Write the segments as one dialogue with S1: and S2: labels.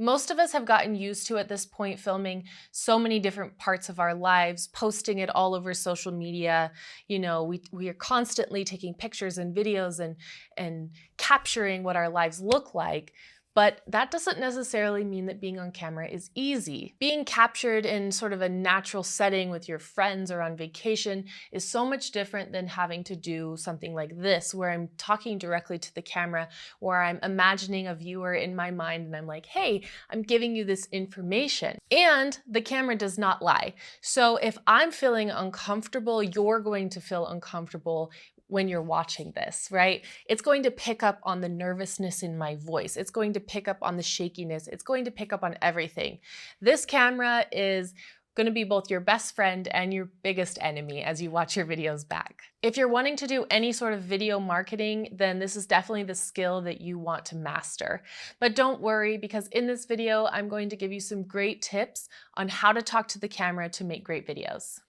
S1: Most of us have gotten used to at this point filming so many different parts of our lives, posting it all over social media. We are constantly taking pictures and videos and capturing what our lives look like. But that doesn't necessarily mean that being on camera is easy. Being captured in sort of a natural setting with your friends or on vacation is so much different than having to do something like this, where I'm talking directly to the camera, where I'm imagining a viewer in my mind and I'm like, hey, I'm giving you this information. And the camera does not lie. So if I'm feeling uncomfortable, you're going to feel uncomfortable when you're watching this, right? It's going to pick up on the nervousness in my voice. It's going to pick up on the shakiness. It's going to pick up on everything. This camera is going to be both your best friend and your biggest enemy as you watch your videos back. If you're wanting to do any sort of video marketing, then this is definitely the skill that you want to master. But don't worry, because in this video, I'm going to give you some great tips on how to talk to the camera to make great videos.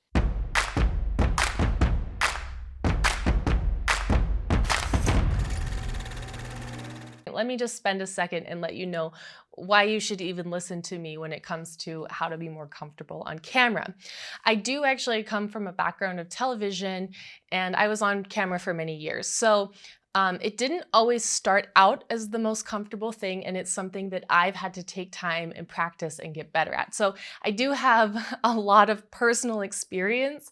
S1: Let me just spend a second and let you know why you should even listen to me when it comes to how to be more comfortable on camera. I do actually come from a background of television, and I was on camera for many years. So it didn't always start out as the most comfortable thing, and it's something that I've had to take time and practice and get better at. So I do have a lot of personal experience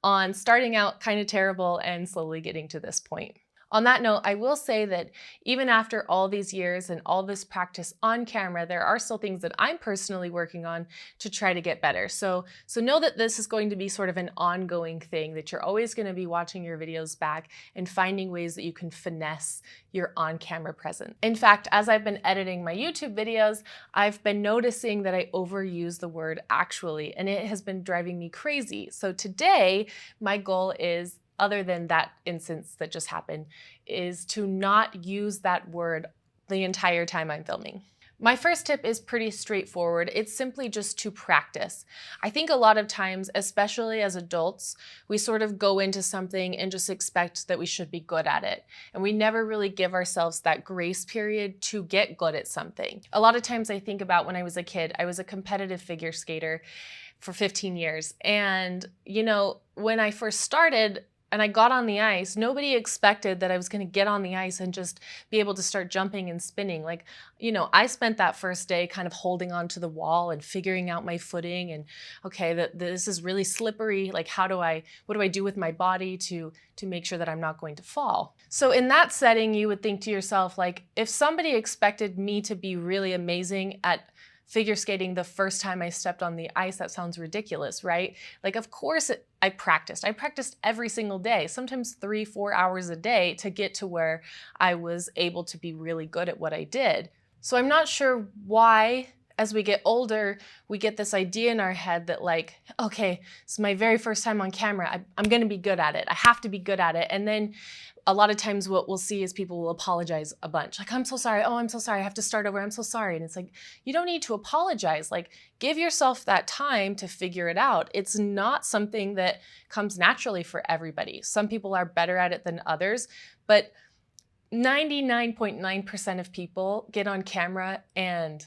S1: on starting out kind of terrible and slowly getting to this point. On that note, I will say that even after all these years and all this practice on camera, there are still things that I'm personally working on to try to get better. So know that this is going to be sort of an ongoing thing, that you're always going to be watching your videos back and finding ways that you can finesse your on-camera presence. In fact, as I've been editing my YouTube videos, I've been noticing that I overuse the word actually, and it has been driving me crazy. So today, my goal is, other than that instance that just happened, is to not use that word the entire time I'm filming. My first tip is pretty straightforward. It's simply just to practice. I think a lot of times, especially as adults, we sort of go into something and just expect that we should be good at it. And we never really give ourselves that grace period to get good at something. A lot of times I think about when I was a kid, I was a competitive figure skater for 15 years. And when I first started, and I got on the ice, nobody expected that I was going to get on the ice and just be able to start jumping and spinning. I spent that first day kind of holding onto the wall and figuring out my footing, and okay, this is really slippery. Like, what do I do with my body to make sure that I'm not going to fall? So in that setting, you would think to yourself, like, if somebody expected me to be really amazing at figure skating the first time I stepped on the ice, that sounds ridiculous, right? Like, of course I practiced. I practiced every single day, sometimes 3-4 hours a day, to get to where I was able to be really good at what I did. So I'm not sure why, as we get older, we get this idea in our head that, like, okay, it's my very first time on camera. I'm going to be good at it. I have to be good at it. And then a lot of times what we'll see is people will apologize a bunch. Like, I'm so sorry. Oh, I'm so sorry. I have to start over. I'm so sorry. And it's like, you don't need to apologize. Like, give yourself that time to figure it out. It's not something that comes naturally for everybody. Some people are better at it than others, but 99.9% of people get on camera and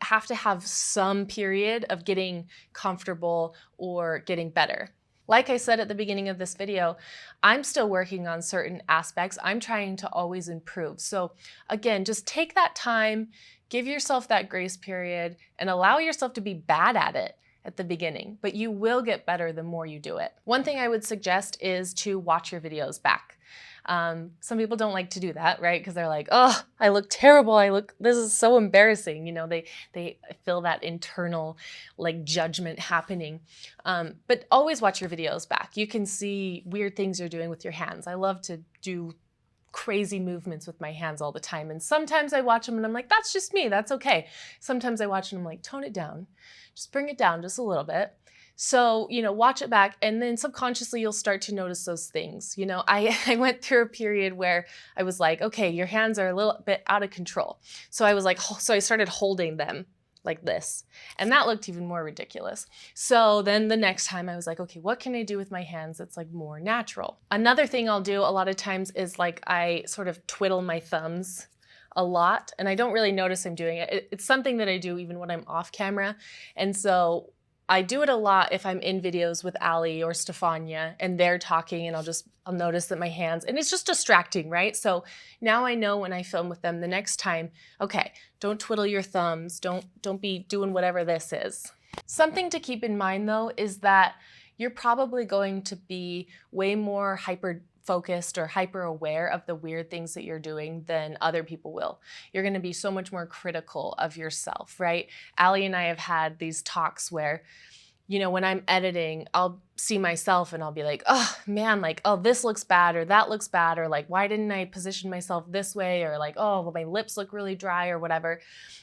S1: have to have some period of getting comfortable or getting better. Like I said at the beginning of this video, I'm still working on certain aspects. I'm trying to always improve. So again, just take that time, give yourself that grace period, and allow yourself to be bad at it at the beginning, but you will get better the more you do it. One thing I would suggest is to watch your videos back. Some people don't like to do that, right? Because they're like, oh, I look terrible. This is so embarrassing. They feel that internal judgment happening. But always watch your videos back. You can see weird things you're doing with your hands. I love to do crazy movements with my hands all the time. And sometimes I watch them and I'm like, that's just me. That's okay. Sometimes I watch and I'm like, tone it down. Just bring it down just a little bit. So, watch it back, and then subconsciously you'll start to notice those things. I went through a period where I was like, okay, your hands are a little bit out of control. So I started holding them like this, and that looked even more ridiculous. So then the next time I was like, okay, what can I do with my hands that's more natural? Another thing I'll do a lot of times is I sort of twiddle my thumbs a lot, and I don't really notice I'm doing it. It's something that I do even when I'm off camera. And so I do it a lot if I'm in videos with Ali or Stefania and they're talking, and I'll notice that my hands, and it's just distracting, right? So now I know when I film with them the next time, okay, don't twiddle your thumbs, don't be doing whatever this is. Something to keep in mind though is that you're probably going to be way more hyper-focused or hyper-aware of the weird things that you're doing than other people will. You're going to be so much more critical of yourself, right? Ali and I have had these talks where, you know, when I'm editing, I'll see myself and I'll be like, oh man, like, oh, this looks bad or that looks bad, or like, why didn't I position myself this way? Or like, oh, well, my lips look really dry or whatever.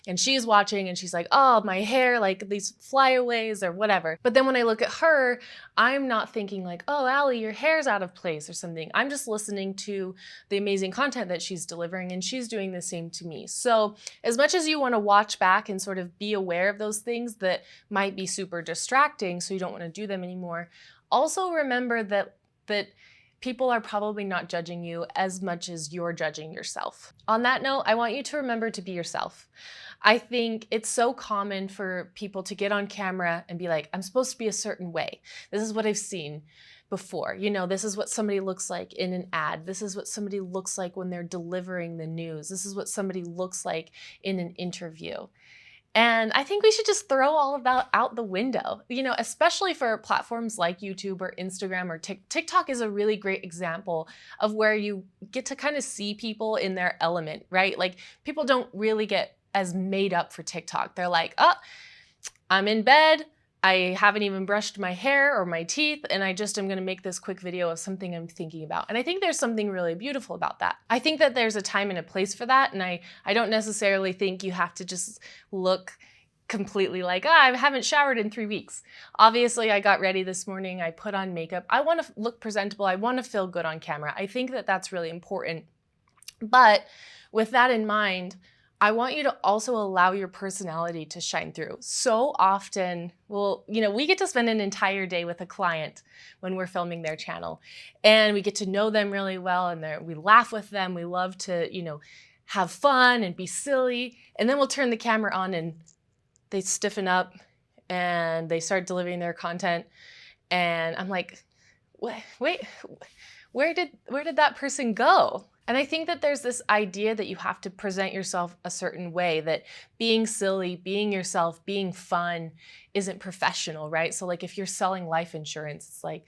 S1: And she's watching and she's like, oh, my hair, like these flyaways or whatever. But then when I look at her, I'm not thinking like, oh, Ali, your hair's out of place or something. I'm just listening to the amazing content that she's delivering, and she's doing the same to me. So as much as you want to watch back and sort of be aware of those things that might be super distracting, so you don't want to do them anymore, also remember that people are probably not judging you as much as you're judging yourself. On that note, I want you to remember to be yourself. I think it's so common for people to get on camera and be like, I'm supposed to be a certain way. This is what I've seen before. You know, this is what somebody looks like in an ad. This is what somebody looks like when they're delivering the news. This is what somebody looks like in an interview. And I think we should just throw all of that out the window, you know, especially for platforms like YouTube or Instagram or TikTok is a really great example of where you get to kind of see people in their element, right? Like people don't really get as made up for TikTok. They're like, oh, I'm in bed, I haven't even brushed my hair or my teeth, and I just am gonna make this quick video of something I'm thinking about. And I think there's something really beautiful about that. I think that there's a time and a place for that, and I don't necessarily think you have to just look completely like, I haven't showered in 3 weeks. Obviously, I got ready this morning, I put on makeup. I wanna look presentable, I wanna feel good on camera. I think that that's really important. But with that in mind, I want you to also allow your personality to shine through. So often, well, you know, we get to spend an entire day with a client when we're filming their channel, and we get to know them really well, and we laugh with them. We love to, you know, have fun and be silly, and then we'll turn the camera on and they stiffen up and they start delivering their content. And I'm like, wait, where did that person go? And I think that there's this idea that you have to present yourself a certain way, that being silly, being yourself, being fun isn't professional, right? So like if you're selling life insurance, it's like,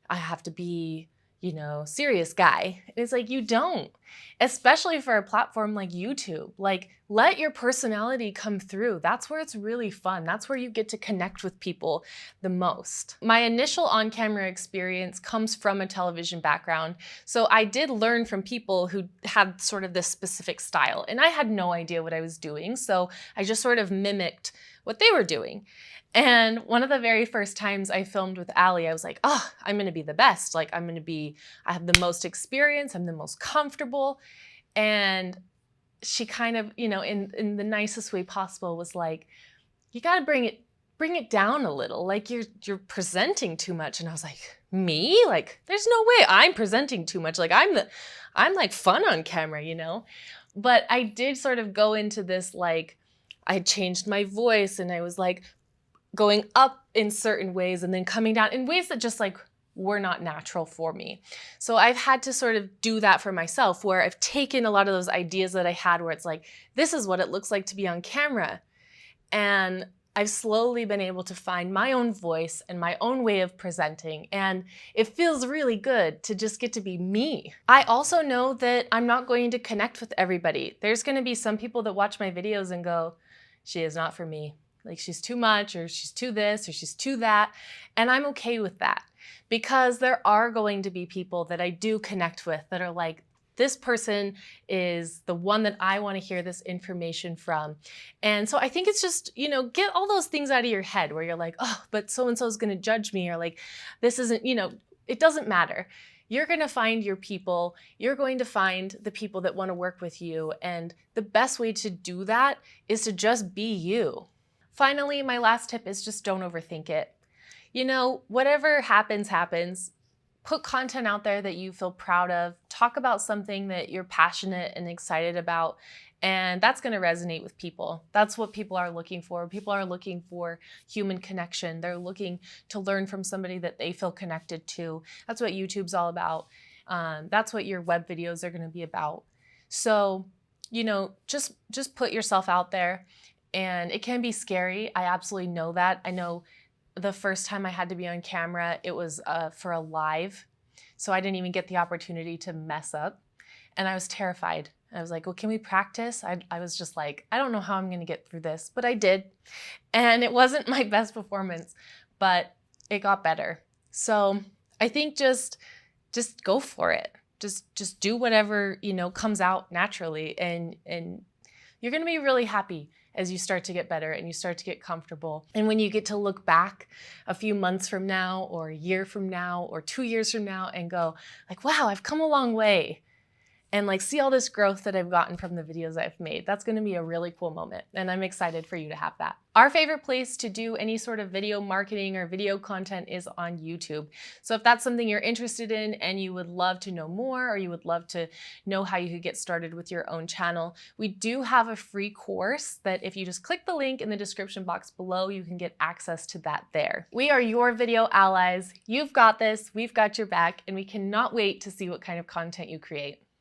S1: I have to be, you know, serious guy. And it's like, you don't, especially for a platform like YouTube. Like, let your personality come through. That's where it's really fun. That's where you get to connect with people the most. My initial on-camera experience comes from a television background. So I did learn from people who had sort of this specific style, and I had no idea what I was doing. So I just sort of mimicked what they were doing. And one of the very first times I filmed with Ali, I was like, oh, I'm gonna be the best. Like, I have the most experience, I'm the most comfortable. And she kind of, you know, in the nicest way possible was like, you gotta bring it down a little. Like you're presenting too much. And I was like, me? Like, there's no way I'm presenting too much. Like I'm like fun on camera, you know? But I did sort of go into this, like, I changed my voice and I was like going up in certain ways and then coming down in ways that just like were not natural for me. So I've had to sort of do that for myself, where I've taken a lot of those ideas that I had where it's like, this is what it looks like to be on camera. And I've slowly been able to find my own voice and my own way of presenting, and it feels really good to just get to be me. I also know that I'm not going to connect with everybody. There's going to be some people that watch my videos and go, she is not for me. Like, she's too much, or she's too this, or she's too that. And I'm okay with that, because there are going to be people that I do connect with that are like, this person is the one that I want to hear this information from. And so I think it's just, you know, get all those things out of your head where you're like, oh, but so-and-so is going to judge me, or like, this isn't, you know, it doesn't matter. You're going to find your people. You're going to find the people that want to work with you. And the best way to do that is to just be you. Finally, my last tip is just don't overthink it. You know, whatever happens, happens. Put content out there that you feel proud of. Talk about something that you're passionate and excited about, and that's going to resonate with people. That's what people are looking for. People are looking for human connection. They're looking to learn from somebody that they feel connected to. That's what YouTube's all about. That's what your web videos are going to be about. So, you know, just put yourself out there, and it can be scary. I absolutely know that. I know the first time I had to be on camera, it was for a live. So I didn't even get the opportunity to mess up. And I was terrified. I was like, well, can we practice? I was just like, I don't know how I'm going to get through this, but I did. And it wasn't my best performance, but it got better. So I think just go for it. Just do whatever, you know, comes out naturally, and you're going to be really happy as you start to get better and you start to get comfortable. And when you get to look back a few months from now, or a year from now, or 2 years from now, and go like, wow, I've come a long way, and like see all this growth that I've gotten from the videos I've made. That's going to be a really cool moment, and I'm excited for you to have that. Our favorite place to do any sort of video marketing or video content is on YouTube. So if that's something you're interested in and you would love to know more, or you would love to know how you could get started with your own channel, we do have a free course that if you just click the link in the description box below, you can get access to that there. We are your video allies. You've got this, we've got your back, and we cannot wait to see what kind of content you create.